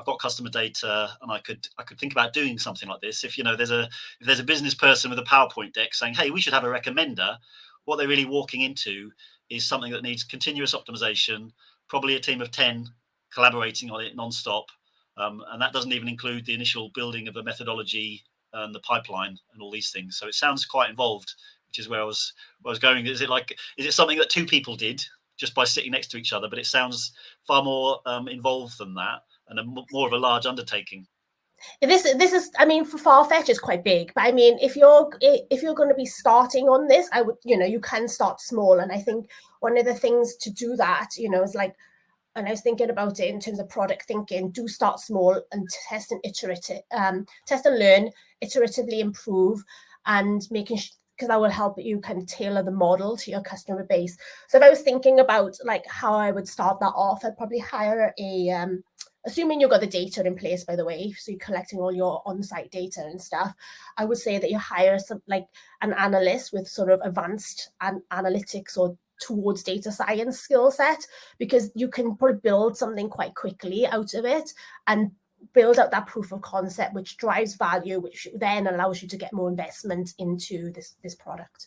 I've got customer data, and I could think about doing something like this. If there's a business person with a PowerPoint deck saying, hey, we should have a recommender, what they're really walking into is something that needs continuous optimization, probably a team of 10 collaborating on it non-stop, and that doesn't even include the initial building of a methodology and the pipeline and all these things. So it sounds quite involved, which is where I was going. Is it something that two people did just by sitting next to each other? But it sounds far more involved than that, and more of a large undertaking. This is, I mean, for Farfetch, it's quite big, but I mean, if you're going to be starting on this, I would, you can start small. And I think one of the things to do that, is like, and I was thinking about it in terms of product thinking, do start small and test and test and learn, iteratively improve, and because that will help you kind of tailor the model to your customer base. So if I was thinking about like how I would start that off, I'd probably hire assuming you've got the data in place, by the way, so you're collecting all your on-site data and stuff, I would say that you hire an analyst with sort of advanced analytics or towards data science skill set, because you can build something quite quickly out of it and build out that proof of concept, which drives value, which then allows you to get more investment into this product.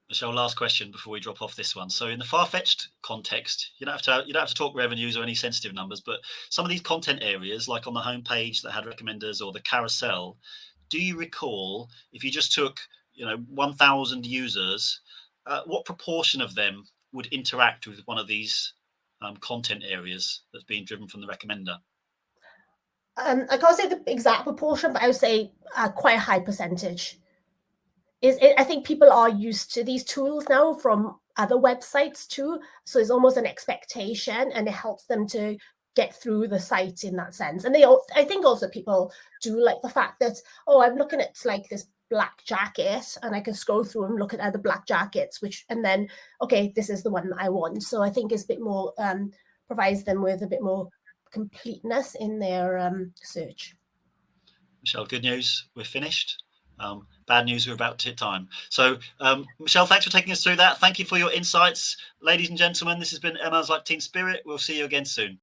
Michelle, last question before we drop off this one. So in the far-fetched context, you don't have to talk revenues or any sensitive numbers, but some of these content areas, like on the homepage that had recommenders or the carousel, do you recall if you just took 1,000 users, what proportion of them would interact with one of these content areas that's being driven from the recommender? I can't say the exact proportion, but I would say quite a high percentage. I think people are used to these tools now from other websites too. So it's almost an expectation, and it helps them to get through the site in that sense. And I think also people do like the fact that, oh, I'm looking at like this black jacket, and I can scroll through and look at other black jackets, and then, okay, this is the one I want. So I think it's a bit more, provides them with a bit more completeness in their search. Michelle, good news, we're finished. Bad news, we're about to hit time. So Michelle, thanks for taking us through that. Thank you for your insights. Ladies and gentlemen, this has been Emma's Like Teen Spirit. We'll see you again soon.